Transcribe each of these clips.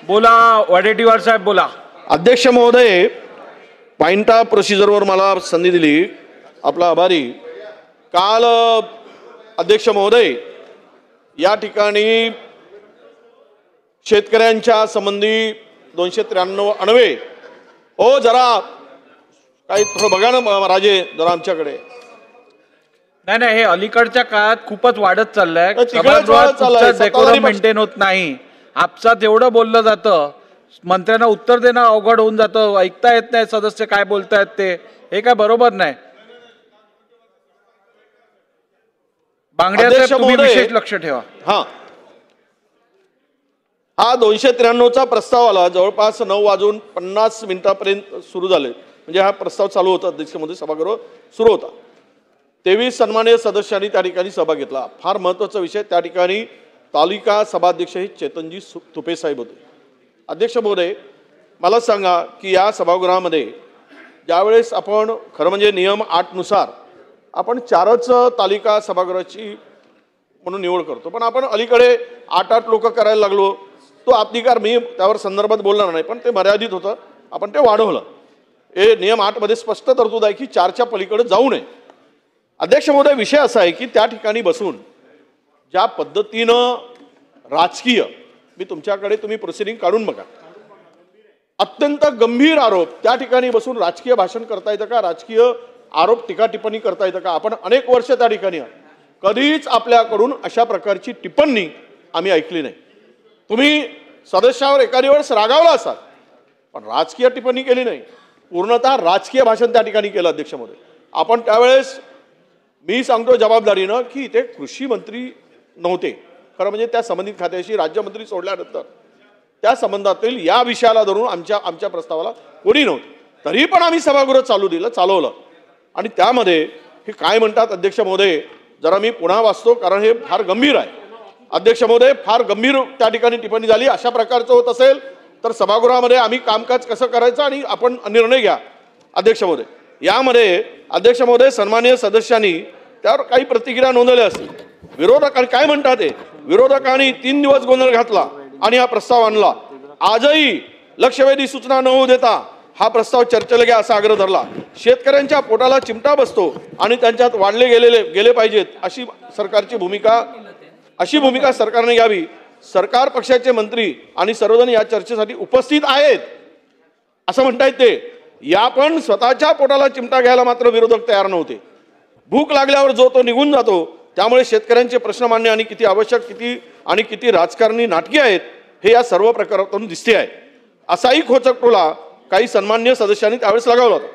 बोला वडेट्टीवार साहेब बोला. अध्यक्ष महोदय, पॉइंट ऑफ प्रोसिजरवर मला संधी दिली, आपला आभारी. काल अध्यक्ष महोदय या ठिकाणी शेतकऱ्यांच्या संबंधी 293 अणवे. ओ जरा काही थोडं बघा ना राजे, जरा आमच्याकडे. नाही हे अलीकडच्या काळात खूपच वाढत चाललंय. मेंटेन होत नाही. आपसात एवढं बोललं जातं, मंत्र्यांना उत्तर देणं अवघड होऊन जातं, ऐकता येत नाही सदस्य काय बोलतायत ते. हे काय बरोबर नाही. बांगड्याचे तुम्ही विशेष लक्ष ठेवा. हा 293चा प्रस्ताव आला, जवळपास 9:50 सुरू झाले. म्हणजे हा प्रस्ताव चालू होता अध्यक्ष महोदय, सभागृह सुरू होता. 23 सन्माननीय सदस्यांनी त्या ठिकाणी सभा घेतला. फार महत्त्वाचा विषय, त्या ठिकाणी तालिका सभाध्यक्ष हे चेतनजी तुपे साहेब होते. अध्यक्ष महोदय, मला सांगा की या सभागृहामध्ये ज्यावेळेस आपण खरं म्हणजे नियम 8 नुसार आपण 4च तालिका सभागृहाची म्हणून निवड करतो, पण आपण अलीकडे 8 लोक करायला लागलो. तो अधिकार मी त्यावर संदर्भात बोलणार नाही, पण ते मर्यादित होतं, आपण ते वाढवलं. हे नियम 8 मध्ये स्पष्ट तरतूद आहे की 4च्या पलीकडे जाऊ नये. अध्यक्ष महोदय, विषय असा आहे की त्या ठिकाणी बसून ज्या पद्धतीनं राजकीय, मी तुमच्याकडे तुम्ही प्रोसिडिंग काढून बघा, अत्यंत गंभीर आरोप त्या ठिकाणी बसून राजकीय भाषण करता येतं का? राजकीय आरोप टीका टिप्पणी करता येतं का? आपण अनेक वर्ष त्या ठिकाणी कधीच आपल्याकडून अशा प्रकारची टिप्पणी आम्ही ऐकली नाही. तुम्ही सदस्यावर एखादी वेळेस रागावला असाल, पण राजकीय टिप्पणी केली नाही. पूर्णतः राजकीय भाषण त्या ठिकाणी केलं. अध्यक्ष महोदय, आपण त्यावेळेस मी सांगतो जबाबदारीनं की इथे कृषी मंत्री नव्हते. खरं म्हणजे त्या संबंधित खात्याशी राज्यमंत्री सोडल्यानंतर त्या संबंधातील या विषयाला धरून आमच्या प्रस्तावाला कोणी नव्हतं. तरी पण आम्ही सभागृह चालवलं. आणि त्यामध्ये हे काय म्हणतात अध्यक्ष महोदय, जरा मी पुन्हा वाचतो कारण हे फार गंभीर आहे. अध्यक्ष महोदय, फार गंभीर त्या ठिकाणी टिप्पणी झाली. अशा प्रकारचं होत असेल तर सभागृहामध्ये आम्ही कामकाज कसं करायचं आणि आपण निर्णय घ्या. अध्यक्ष महोदय, यामध्ये अध्यक्ष महोदय सन्माननीय सदस्यांनी त्यावर काही प्रतिक्रिया नोंदवल्या असतील. विरोधकांनी काय म्हणतात ते, विरोधकांनी 3 दिवस गोंधळ घातला आणि हा प्रस्ताव आणला. आजही लक्षवेधी सूचना न होऊ देता हा प्रस्ताव चर्चेला घ्या असा आग्रह धरला. शेतकऱ्यांच्या पोटाला चिमटा बसतो आणि त्यांच्यात वाढले गेले पाहिजेत अशी भूमिका सरकारने घ्यावी. सरकार पक्षाचे मंत्री आणि सर्वजण या चर्चेसाठी उपस्थित आहेत असं म्हणतायत ते. या पण स्वतःच्या पोटाला चिमटा घ्यायला मात्र विरोधक तयार नव्हते. भूक लागल्यावर जो तो निघून जातो. त्यामुळे शेतकऱ्यांचे प्रश्न मांडणे आणि किती आवश्यक किती राजकारणी नाटकी आहेत हे या सर्व प्रकारातून दिसते आहे. असाही खोचक टोला काही सन्माननीय सदस्यांनी त्यावेळेस लगावला होता.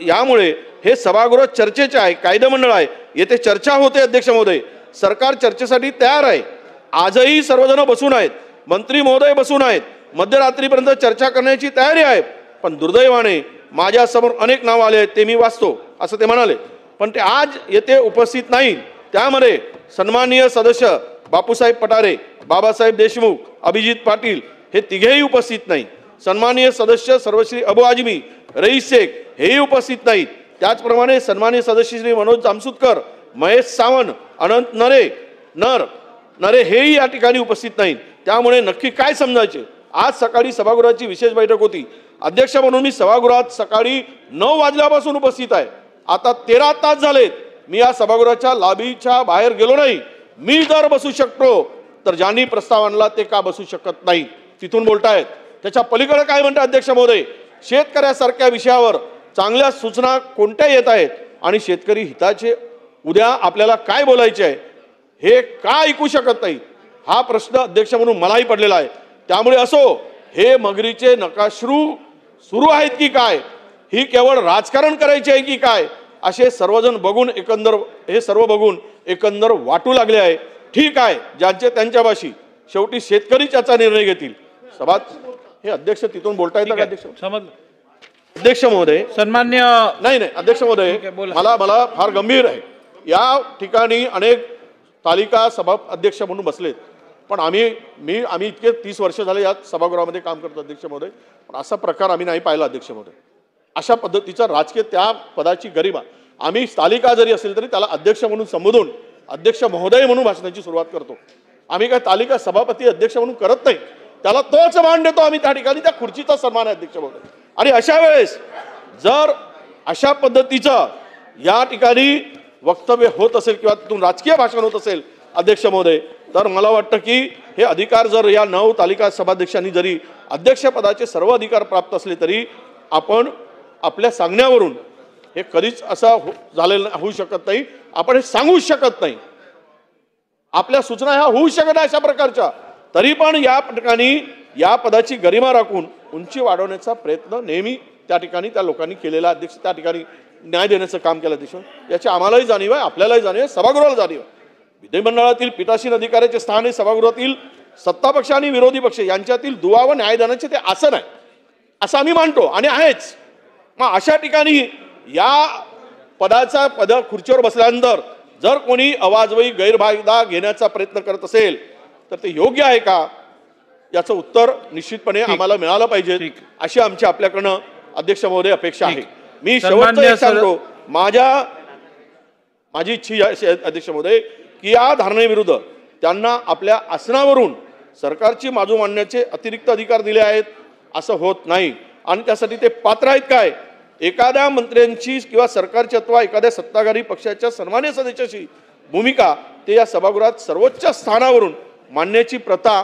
यामुळे हे सभागृह चर्चेचे आहे, कायदेमंडळ आहे, येथे चर्चा होते. अध्यक्ष महोदय, सरकार चर्चेसाठी तयार आहे. आजही सर्वजण बसून आहेत, मंत्री महोदय बसून आहेत, मध्यरात्रीपर्यंत चर्चा करण्याची तयारी आहे. पण दुर्दैवाने माझ्यासमोर अनेक नावं आले आहेत, ते मी वाचतो असं ते म्हणाले, पण ते आज येथे उपस्थित नाही. त्यामध्ये सन्माननीय सदस्य बापूसाहेब पठारे, बाबासाहेब देशमुख, अभिजित पाटील हे तिघेही उपस्थित नाही. सन्माननीय सदस्य सर्वश्री अबू आजमी, रईस शेख हेही उपस्थित नाहीत. त्याचप्रमाणे सन्माननीय सदस्य श्री मनोज जामसुदकर, महेश सावंत, अनंत नरे हेही या ठिकाणी उपस्थित नाहीत. त्यामुळे नक्की काय समजायचे. आज सकाळी सभागृहाची विशेष बैठक होती. अध्यक्ष म्हणून मी सभागृहात सकाळी 9 वाजल्यापासून उपस्थित आहे. आता 13 तास झालेत. मी या सभागृहाच्या लॉबीच्या बाहेर गेलो नाही. मी जर बसू शकतो तर ज्यांनी प्रस्ताव आणला ते का बसू शकत नाही, तिथून बोलतायत. त्याच्या पलीकडे काय म्हणतात अध्यक्ष महोदय, शेतकऱ्यासारख्या विषयावर चांगल्या सूचना कोणत्या येत आहेत आणि शेतकरी हिताचे उद्या आपल्याला काय बोलायचे आहे हे का ऐकू शकत नाही, हा प्रश्न अध्यक्ष म्हणून मलाही पडलेला आहे. त्यामुळे असो, हे मगरीचे नकाश्रू सुरू आहेत की काय, ही केवळ राजकारण करायचे आहे की काय, असे सर्वजण बघून एकंदर वाटू लागले आहे. ठीक आहे, ज्यांचे त्यांच्यापाशी, शेवटी शेतकरी त्याचा निर्णय घेतील. हे अध्यक्ष तिथून बोलता येतं का अध्यक्ष? समजलं अध्यक्ष महोदय. सन्मान्य नाही अध्यक्ष महोदय, मला फार गंभीर आहे. या ठिकाणी अनेक तालिका सभा अध्यक्ष म्हणून बसलेत, पण आम्ही इतके 30 वर्ष झाले या सभागृहामध्ये काम करतो अध्यक्ष महोदय, पण असा प्रकार आम्ही नाही पाहिला अध्यक्ष महोदय. अशा पद्धतीचा राजकीय त्या पदाची गरिमा, आम्ही तालिका जरी असेल तरी त्याला अध्यक्ष म्हणून संबोधून अध्यक्ष महोदय म्हणून भाषणाची सुरुवात करतो. आम्ही काय तालिका सभापती अध्यक्ष म्हणून करत नाही. त्याला तोच मान देतो आम्ही त्या ठिकाणी, त्या खुर्चीचा सन्मान आहे अध्यक्ष महोदय. आणि अशा वेळेस जर अशा पद्धतीचं या ठिकाणी वक्तव्य होत असेल किंवा तिथून राजकीय भाषण होत असेल अध्यक्ष महोदय, तर मला वाटतं की हे अधिकार जर या 9 तालिका सभाध्यक्षांनी जरी अध्यक्षपदाचे सर्व अधिकार प्राप्त असले तरी आपण आपल्या सांगण्यावरून हे कधीच असं झालेलं होऊ शकत नाही. आपण हे सांगूच शकत नाही, आपल्या सूचना ह्या होऊ शकत नाही अशा प्रकारच्या. तरी पण या ठिकाणी या पदाची गरिमा राखून उंची वाढवण्याचा प्रयत्न नेहमी त्या ठिकाणी त्या लोकांनी केलेला अध्यक्ष, त्या ठिकाणी न्याय देण्याचं काम केलं अध्यक्ष, याची आम्हालाही जाणीव आहे, आपल्यालाही जाणीव आहे, सभागृहाला जाणीव आहे. विधिमंडळातील पीठासीन अधिकाऱ्याचे स्थान हे सभागृहातील सत्तापक्ष आणि विरोधी पक्ष यांच्यातील दुवा व न्यायदानाचे ते आसन आहे असं आम्ही मानतो आणि आहेच. मग अशा ठिकाणी या खुर्चीवर बसल्यानंतर जर कोणी अवाजवी गैरफायदा घेण्याचा प्रयत्न करत असेल तर ते योग्य आहे का, याचं उत्तर निश्चितपणे आम्हाला मिळालं पाहिजे अशी आमची आपल्याकडनं अध्यक्ष महोदय अपेक्षा आहे. मी शेवटचं सांगतो, माझी इच्छा अध्यक्ष महोदय की या धारणेविरुद्ध त्यांना आपल्या आसनावरून सरकारची बाजू मांडण्याचे अतिरिक्त अधिकार दिले आहेत असं होत नाही. आणि त्यासाठी ते पात्र आहेत काय, एखाद्या मंत्र्यांची किंवा सरकारची अथवा एखाद्या सत्ताधारी पक्षाच्या सन्मान्य सदस्याची भूमिका ते या सभागृहात सर्वोच्च स्थानावरून मांडण्याची प्रथा,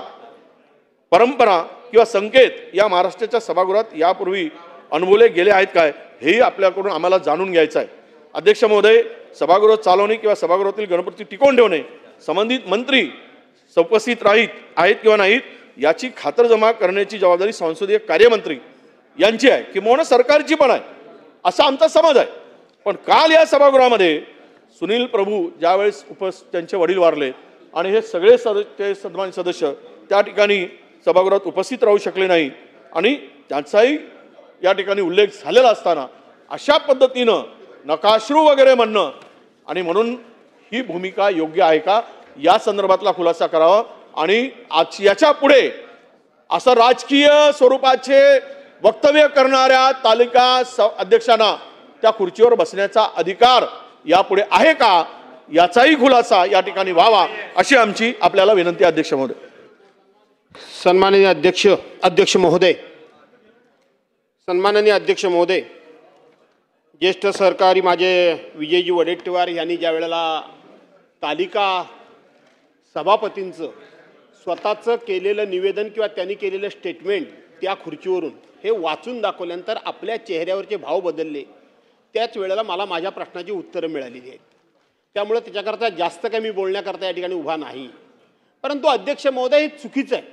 परंपरा किंवा संकेत या महाराष्ट्राच्या सभागृहात यापूर्वी अनुभवले गेले आहेत काय, हेही आपल्याकडून आम्हाला जाणून घ्यायचं आहे. अध्यक्ष महोदय, सभागृह चालवणे किंवा सभागृहातील गणपती टिकवून ठेवणे संबंधित मंत्री उपस्थित आहेत किंवा नाहीत याची खातरजमा करण्याची जबाबदारी संसदीय कार्यमंत्री यांची आहे किंवा सरकारची पण आहे असा आमचा समज आहे. पण काल या सभागृहामध्ये सुनील प्रभू ज्यावेळेस त्यांचे वडील वारले आणि हे सगळे सन्मानित सदस्य त्या ठिकाणी सभागृहात उपस्थित राहू शकले नाही आणि त्यांचाही या ठिकाणी उल्लेख झालेला असताना अशा पद्धतीनं नकाश्रू वगैरे म्हणणं आणि म्हणून ही भूमिका योग्य आहे का या संदर्भातला खुलासा करावा. आणि याच्या पुढे असं राजकीय स्वरूपाचे वक्तव्य करणाऱ्या तालिका अध्यक्षांना त्या खुर्चीवर बसण्याचा अधिकार यापुढे आहे का याचाही खुलासा या ठिकाणी व्हावा अशी आमची आपल्याला विनंती. अध्यक्ष महोदय. सन्माननीय अध्यक्ष महोदय, सन्माननीय अध्यक्ष महोदय, ज्येष्ठ सहकारी माझे विजयजी वडेट्टीवार यांनी ज्या वेळेला तालिका सभापतींचं स्वतःचं केलेलं निवेदन किंवा त्यांनी केलेलं स्टेटमेंट त्या खुर्चीवरून हे वाचून दाखवल्यानंतर आपल्या चेहऱ्यावरचे भाव बदलले, त्याच वेळेला मला माझ्या प्रश्नाची उत्तरं मिळालेली आहेत. त्यामुळे त्याच्याकरता जास्त काही मी बोलण्याकरता या ठिकाणी उभा नाही. परंतु अध्यक्ष महोदय, हे चुकीचं आहे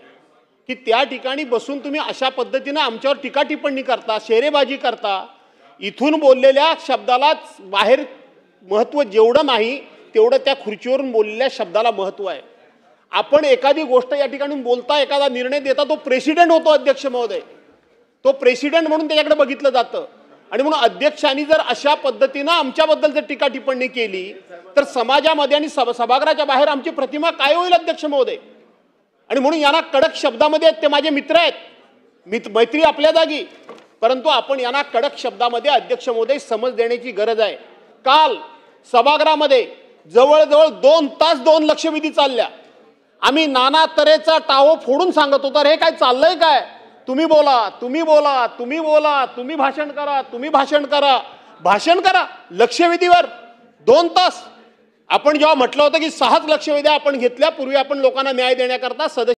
की त्या ठिकाणी बसून तुम्ही अशा पद्धतीनं आमच्यावर टीका टिप्पणी करता, शेरेबाजी करता. इथून बोललेल्या शब्दालाच बाहेर महत्त्व जेवढं नाही तेवढं त्या खुर्चीवरून बोललेल्या शब्दाला महत्त्व आहे. आपण एखादी गोष्ट या ठिकाणी बोलता, एखादा निर्णय देता, तो प्रेसिडेंट होतो अध्यक्ष महोदय, तो प्रेसिडेंट म्हणून त्याच्याकडे बघितलं जातं. आणि म्हणून अध्यक्षांनी जर अशा पद्धतीनं आमच्याबद्दल जर टीका टिप्पणी केली तर समाजामध्ये आणि सभागृहाच्या बाहेर आमची प्रतिमा काय होईल अध्यक्ष महोदय. आणि म्हणून यांना कडक शब्दामध्ये ते माझे मित्र आहेत, मैत्री आपल्या जागी, परंतु आपण यांना कडक शब्दामध्ये अध्यक्ष महोदय समज देण्याची गरज आहे. काल सभागृहामध्ये जवळजवळ 2 तास 2 लक्षवेधी चालल्या. आम्ही नाना तऱ्हेचा टाहो फोडून सांगत होतो, हे काय चाललंय काय, तुम्ही बोला, तुम्ही बोला, तुम्ही बोला, तुम्ही भाषण करा, तुम्ही भाषण करा, भाषण करा. लक्षवेधीवर 2 तास. आपण जेव्हा म्हटलं होतं की 6च लक्षवेधी आपण घेतल्या, पूर्वी आपण लोकांना न्याय देण्याकरता सदस्य